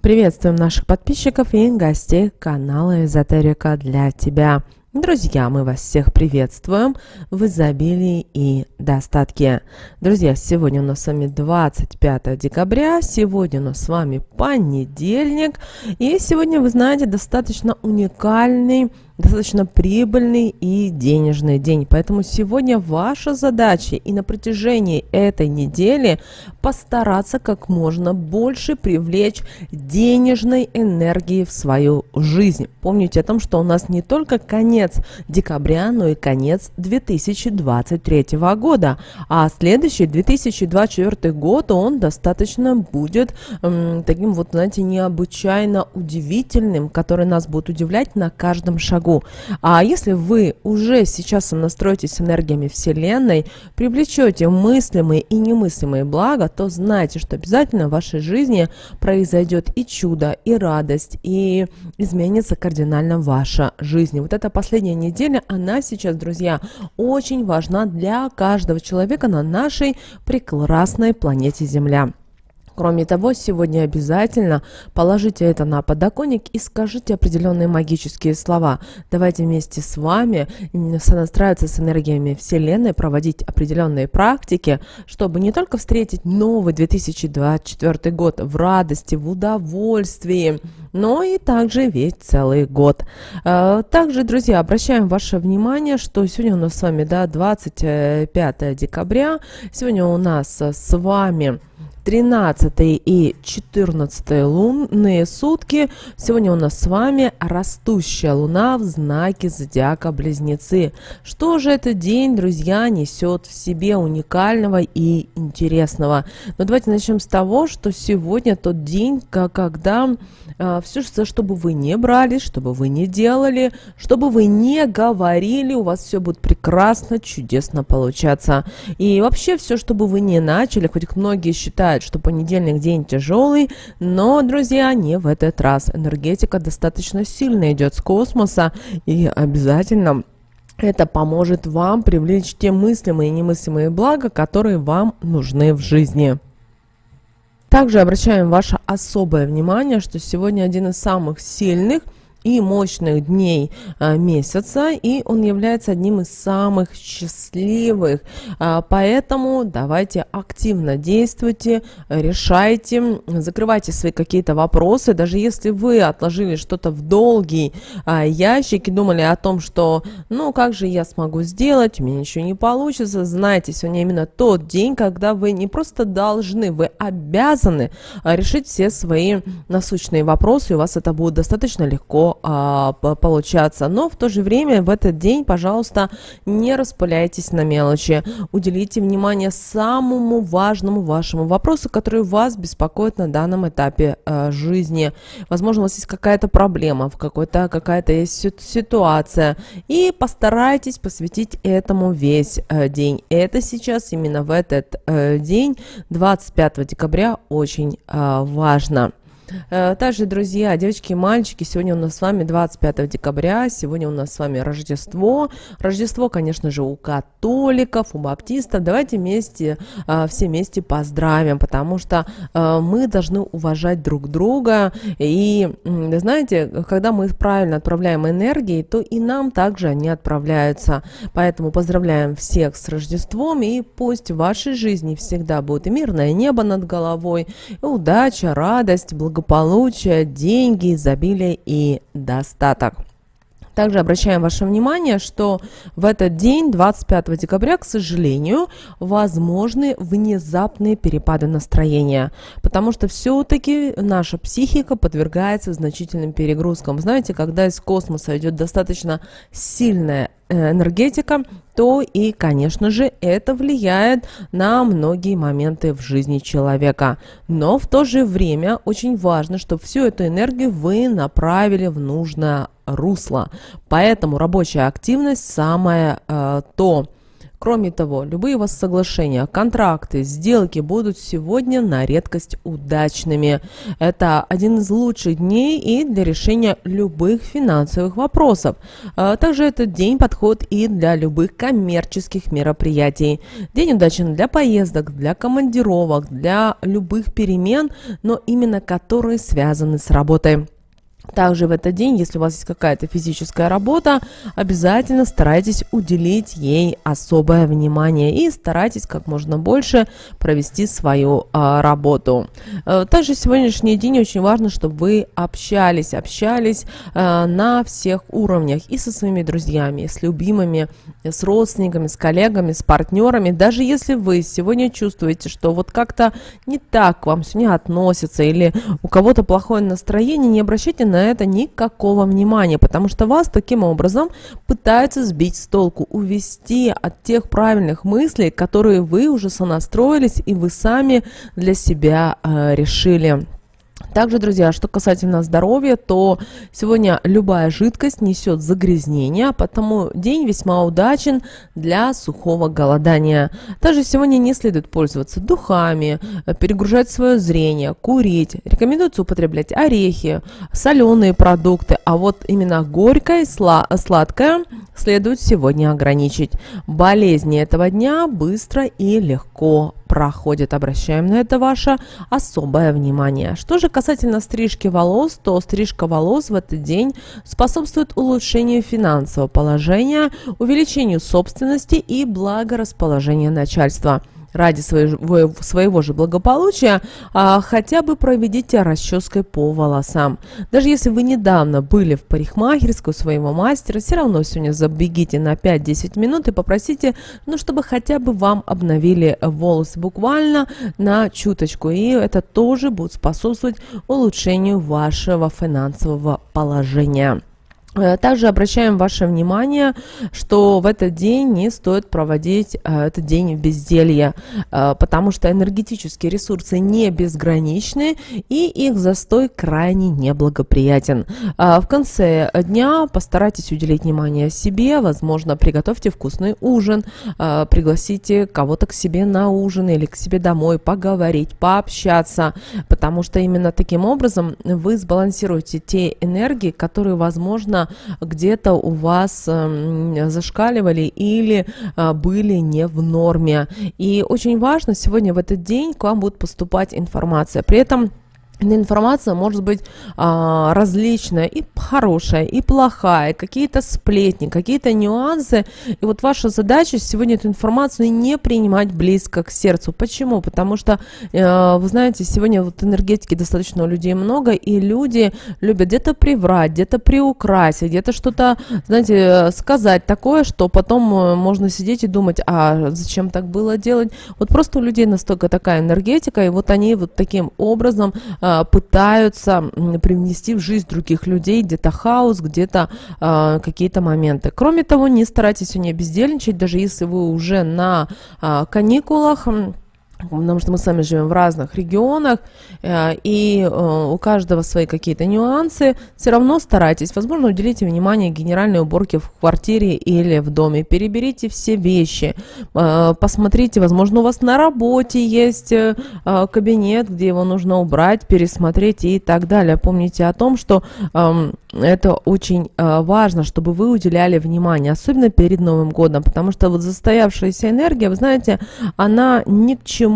Приветствуем наших подписчиков и гостей канала Эзотерика для тебя. Друзья, мы вас всех приветствуем в изобилии и достатке. Друзья, сегодня у нас с вами 25 декабря, сегодня у нас с вами понедельник, и сегодня, вы знаете, достаточно уникальный, достаточно прибыльный и денежный день. Поэтому сегодня ваша задача и на протяжении этой недели постараться как можно больше привлечь денежной энергии в свою жизнь. Помните о том, что у нас не только конец декабря, но и конец 2023 года. А следующий 2024 год, он достаточно будет таким вот, знаете, необычайно удивительным, который нас будет удивлять на каждом шагу. А если вы уже сейчас настроитесь с энергиями Вселенной, привлечете мыслимые и немыслимые блага, то знайте, что обязательно в вашей жизни произойдет и чудо, и радость, и изменится кардинально ваша жизнь. Вот эта последняя неделя, она сейчас, друзья, очень важна для каждого человека на нашей прекрасной планете Земля. Кроме того, сегодня обязательно положите это на подоконник и скажите определенные магические слова. Давайте вместе с вами сонастраиваться с энергиями Вселенной, проводить определенные практики, чтобы не только встретить новый 2024 год в радости, в удовольствии, но и также весь целый год. Также, друзья, обращаем ваше внимание, что сегодня у нас с вами 25 декабря, сегодня у нас с вами 13 и 14 лунные сутки. Сегодня у нас с вами растущая луна в знаке зодиака Близнецы. Что же этот день, друзья, несет в себе уникального и интересного? Но давайте начнем с того, что сегодня тот день, когда все, что бы вы не брали, что бы вы не делали, что бы вы не говорили, у вас все будет прекрасно, чудесно получаться. И вообще все, что бы вы не начали, хоть многие считают, что понедельник день тяжелый, но, друзья, не в этот раз. Энергетика достаточно сильно идет с космоса, и обязательно это поможет вам привлечь те мыслимые и немыслимые блага, которые вам нужны в жизни. Также обращаем ваше особое внимание, что сегодня один из самых сильных и мощных дней месяца, и он является одним из самых счастливых. Поэтому давайте активно действуйте, решайте, закрывайте свои какие-то вопросы. Даже если вы отложили что-то в долгий ящик и думали о том, что ну как же я смогу сделать, у меня ничего не получится, знайте, сегодня именно тот день, когда вы не просто должны, вы обязаны решить все свои насущные вопросы, и у вас это будет достаточно легко получаться. Но в то же время в этот день, пожалуйста, не распыляйтесь на мелочи. Уделите внимание самому важному вашему вопросу, который вас беспокоит на данном этапе жизни. Возможно, у вас есть какая-то проблема, какая-то есть ситуация. И постарайтесь посвятить этому весь день. Это сейчас, именно в этот день, 25 декабря, очень важно. Также, друзья, девочки и мальчики, сегодня у нас с вами 25 декабря, сегодня у нас с вами Рождество. Рождество, конечно же, у католиков, у баптистов. Давайте все вместе поздравим, потому что мы должны уважать друг друга. И, знаете, когда мы правильно отправляем энергии, то и нам также они отправляются. Поэтому поздравляем всех с Рождеством, и пусть в вашей жизни всегда будет и мирное небо над головой, и удача, радость, благополучие, деньги, изобилие и достаток. Также обращаем ваше внимание, что в этот день, 25 декабря, к сожалению, возможны внезапные перепады настроения, потому что все-таки наша психика подвергается значительным перегрузкам. Знаете, когда из космоса идет достаточно сильная энергетика, то и, конечно же, это влияет на многие моменты в жизни человека. Но в то же время очень важно, чтобы всю эту энергию вы направили в нужное русло. Поэтому рабочая активность самое то. Кроме того, любые у вас соглашения, контракты, сделки будут сегодня на редкость удачными. Это один из лучших дней и для решения любых финансовых вопросов. Также этот день подходит и для любых коммерческих мероприятий. День удачен для поездок, для командировок, для любых перемен, но именно которые связаны с работой. Также в этот день, если у вас есть какая-то физическая работа, обязательно старайтесь уделить ей особое внимание и старайтесь как можно больше провести свою работу. Также сегодняшний день очень важно, чтобы вы общались на всех уровнях и со своими друзьями, с любимыми, с родственниками, с коллегами, с партнерами. Даже если вы сегодня чувствуете, что вот как-то не так к вам сегодня относятся или у кого-то плохое настроение, не обращайте на это никакого внимания, потому что вас таким образом пытаются сбить с толку, увести от тех правильных мыслей, которые вы уже сонастроились и вы сами для себя решили. Также, друзья, что касательно здоровья, то сегодня любая жидкость несет загрязнение, потому день весьма удачен для сухого голодания. Также сегодня не следует пользоваться духами, перегружать свое зрение, курить. Рекомендуется употреблять орехи, соленые продукты, а вот именно горькое и сладкое следует сегодня ограничить. Болезни этого дня быстро и легко проходит. Обращаем на это ваше особое внимание. Что же касательно стрижки волос, то стрижка волос в этот день способствует улучшению финансового положения, увеличению собственности и благорасположения начальства. Ради своего же благополучия хотя бы проведите расческой по волосам. Даже если вы недавно были в парикмахерской у своего мастера, все равно сегодня забегите на 5-10 минут и попросите, чтобы хотя бы вам обновили волосы буквально на чуточку. И это тоже будет способствовать улучшению вашего финансового положения. Также обращаем ваше внимание, что в этот день не стоит проводить этот день в безделье, потому что энергетические ресурсы не безграничны и их застой крайне неблагоприятен. В конце дня постарайтесь уделить внимание себе, возможно, приготовьте вкусный ужин, пригласите кого-то к себе на ужин или к себе домой, поговорить, пообщаться, потому что именно таким образом вы сбалансируете те энергии, которые, возможно, где-то у вас зашкаливали или были не в норме. И очень важно, сегодня в этот день к вам будет поступать информация. При этом информация может быть различная, и хорошая, и плохая, какие-то сплетни, какие-то нюансы. И вот ваша задача сегодня эту информацию не принимать близко к сердцу. Почему? Потому что, вы знаете, сегодня вот энергетики достаточно у людей много, и люди любят где-то приврать, где-то приукрасить, где-то что-то, знаете, сказать такое, что потом можно сидеть и думать, а зачем так было делать? Вот просто у людей настолько такая энергетика, и вот они вот таким образом пытаются привнести в жизнь других людей где-то хаос, где-то какие-то моменты. Кроме того, не старайтесь не бездельничать, даже если вы уже на каникулах, потому что мы сами живем в разных регионах, и у каждого свои какие-то нюансы. Все равно старайтесь, возможно, уделите внимание генеральной уборке в квартире или в доме. Переберите все вещи, посмотрите, возможно, у вас на работе есть кабинет, где его нужно убрать, пересмотреть и так далее. Помните о том, что это очень важно, чтобы вы уделяли внимание, особенно перед Новым годом, потому что вот застоявшаяся энергия, вы знаете, она ни к чему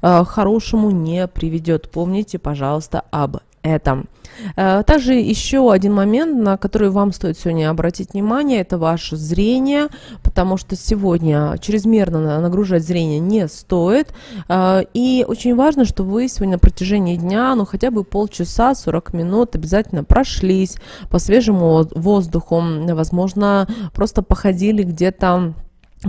хорошему не приведет. Помните, пожалуйста, об этом. Также еще один момент, на который вам стоит сегодня обратить внимание, это ваше зрение, потому что сегодня чрезмерно нагружать зрение не стоит. И очень важно, чтобы вы сегодня на протяжении дня, хотя бы полчаса, 40 минут обязательно прошлись по свежему воздуху, возможно, просто походили где-то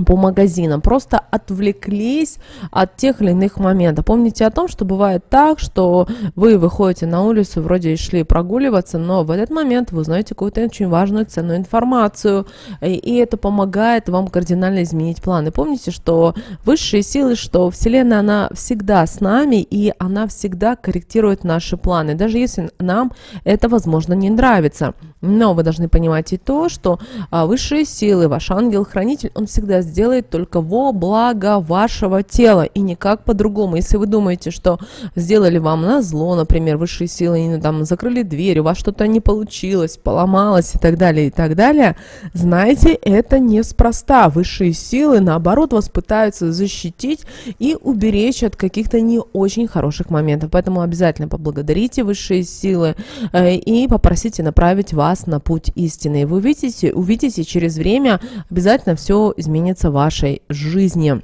по магазинам, просто отвлеклись от тех или иных моментов. Помните о том, что бывает так, что вы выходите на улицу, вроде и шли прогуливаться, но в этот момент вы узнаете какую-то очень важную ценную информацию, и это помогает вам кардинально изменить планы. Помните, что высшие силы, что Вселенная, она всегда с нами, и она всегда корректирует наши планы, даже если нам это, возможно, не нравится. Но вы должны понимать и то, что высшие силы, ваш ангел-хранитель, он всегда это сделает только во благо вашего тела и никак по-другому. Если вы думаете, что сделали вам назло, например, высшие силы, там, закрыли дверь, у вас что-то не получилось, поломалось и так далее, знаете, это неспроста. Высшие силы, наоборот, вас пытаются защитить и уберечь от каких-то не очень хороших моментов. Поэтому обязательно поблагодарите высшие силы и попросите направить вас на путь истины. И вы увидите через время, обязательно все изменится в вашей жизни.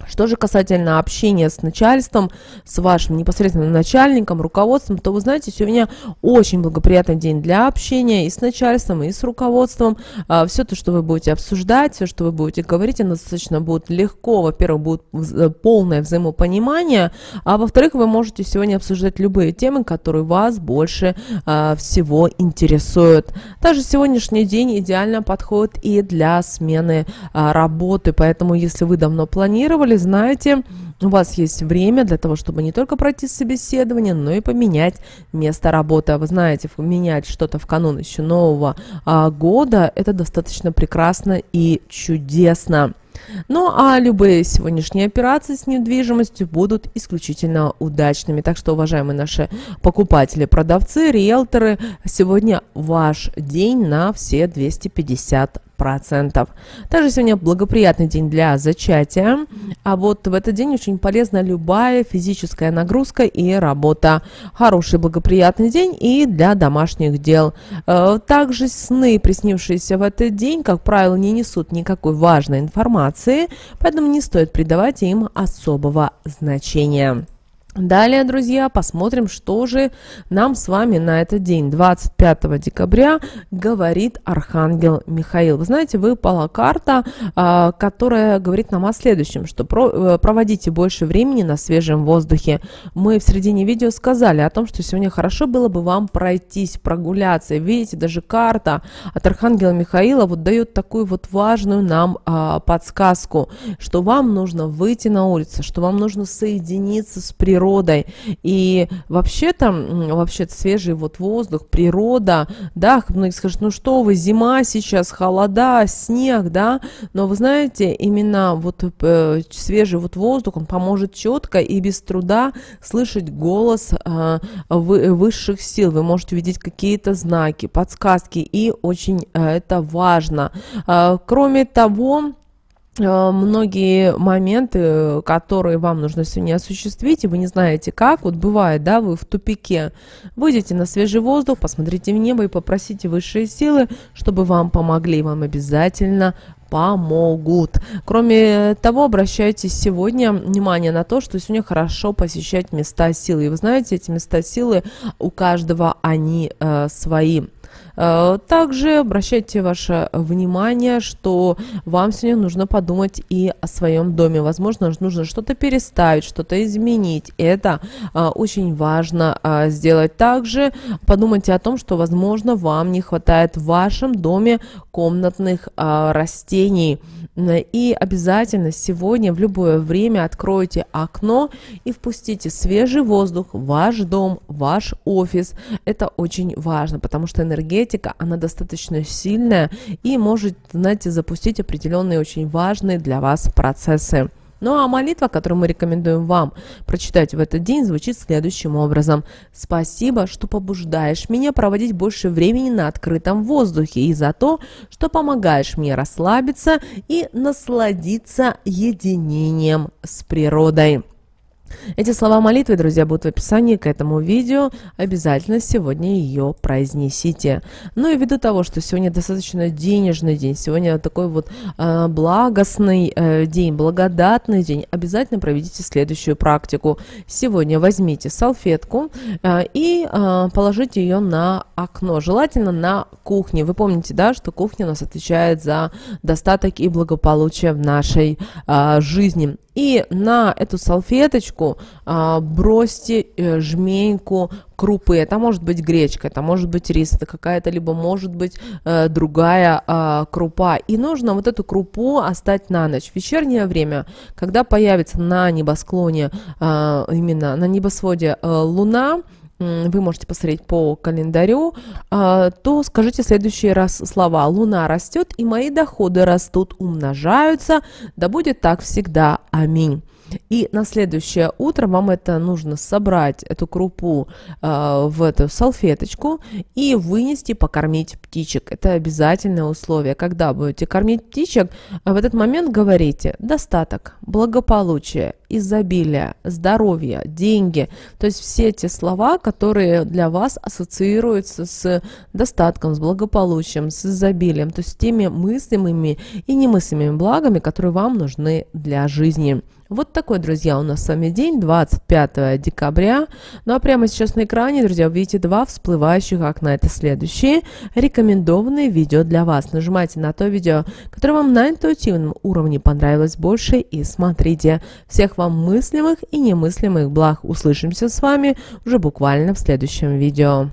Что же касательно общения с начальством, с вашим непосредственным начальником, руководством, то вы знаете, сегодня очень благоприятный день для общения и с начальством, и с руководством. Все то, что вы будете обсуждать, все, что вы будете говорить, оно достаточно будет легко. Во-первых, будет полное взаимопонимание, а во-вторых, вы можете сегодня обсуждать любые темы, которые вас больше всего интересуют. Также сегодняшний день идеально подходит и для смены работы, поэтому если вы давно планировали, знаете, у вас есть время для того, чтобы не только пройти собеседование, но и поменять место работы. Вы знаете, менять что-то в канун еще нового года – это достаточно прекрасно и чудесно. Ну а любые сегодняшние операции с недвижимостью будут исключительно удачными. Так что, уважаемые наши покупатели, продавцы, риэлторы, сегодня ваш день на все 250%. Также сегодня благоприятный день для зачатия, а вот в этот день очень полезна любая физическая нагрузка и работа. Хороший благоприятный день и для домашних дел. Также сны, приснившиеся в этот день, как правило, не несут никакой важной информации, поэтому не стоит придавать им особого значения. Далее, друзья, посмотрим, что же нам с вами на этот день, 25 декабря, говорит Архангел Михаил. Вы знаете, выпала карта, которая говорит нам о следующем, что проводите больше времени на свежем воздухе. Мы в середине видео сказали о том, что сегодня хорошо было бы вам пройтись, прогуляться. Видите, даже карта от Архангела Михаила вот дает такую вот важную нам подсказку, что вам нужно выйти на улицу, что вам нужно соединиться с природой. И вообще-то свежий вот воздух, природа, да, многие скажут, ну что вы, зима сейчас, холода, снег, да, но вы знаете, именно вот свежий вот воздух, он поможет четко и без труда слышать голос высших сил. Вы можете видеть какие-то знаки, подсказки, и очень это важно. Кроме того, многие моменты, которые вам нужно сегодня осуществить, и вы не знаете как, вот бывает, да, вы в тупике, выйдите на свежий воздух, посмотрите в небо и попросите высшие силы, чтобы вам помогли, вам обязательно помогут. Кроме того, обращайте сегодня внимание на то, что сегодня хорошо посещать места силы. И вы знаете, эти места силы у каждого они свои. Также обращайте ваше внимание, что вам сегодня нужно подумать и о своем доме. Возможно, нужно что-то переставить, что-то изменить. Это очень важно сделать. Также подумайте о том, что, возможно, вам не хватает в вашем доме комнатных растений. И обязательно сегодня в любое время откройте окно и впустите свежий воздух в ваш дом, в ваш офис. Это очень важно, потому что энергетика, она достаточно сильная и может, знаете, запустить определенные очень важные для вас процессы. Ну а молитва, которую мы рекомендуем вам прочитать в этот день, звучит следующим образом. «Спасибо, что побуждаешь меня проводить больше времени на открытом воздухе и за то, что помогаешь мне расслабиться и насладиться единением с природой». Эти слова молитвы, друзья, будут в описании к этому видео. Обязательно сегодня ее произнесите. Ну и ввиду того, что сегодня достаточно денежный день, сегодня такой вот благостный день, благодатный день, обязательно проведите следующую практику. Сегодня возьмите салфетку и положите ее на окно, желательно на кухне. Вы помните, да, что кухня у нас отвечает за достаток и благополучие в нашей жизни. И на эту салфеточку бросьте жменьку крупы. Это может быть гречка, это может быть рис, это какая-то, либо может быть другая крупа. И нужно вот эту крупу оставить на ночь. В вечернее время, когда появится на небосклоне, именно на небосводе луна, вы можете посмотреть по календарю, то скажите следующий раз слова: «Луна растет, и мои доходы растут, умножаются, да будет так всегда. Аминь». И на следующее утро вам это нужно собрать, эту крупу, в эту салфеточку и вынести, покормить птичек. Это обязательное условие. Когда будете кормить птичек, в этот момент говорите: достаток, благополучие, изобилие, здоровье, деньги. То есть все эти слова, которые для вас ассоциируются с достатком, с благополучием, с изобилием, то есть теми мыслимыми и немыслимыми благами, которые вам нужны для жизни. Вот такой, друзья, у нас с вами день, 25 декабря. Ну а прямо сейчас на экране, друзья, вы видите два всплывающих окна. Это следующие рекомендованные видео для вас. Нажимайте на то видео, которое вам на интуитивном уровне понравилось больше, и смотрите. Всех вам мыслимых и немыслимых благ. Услышимся с вами уже буквально в следующем видео.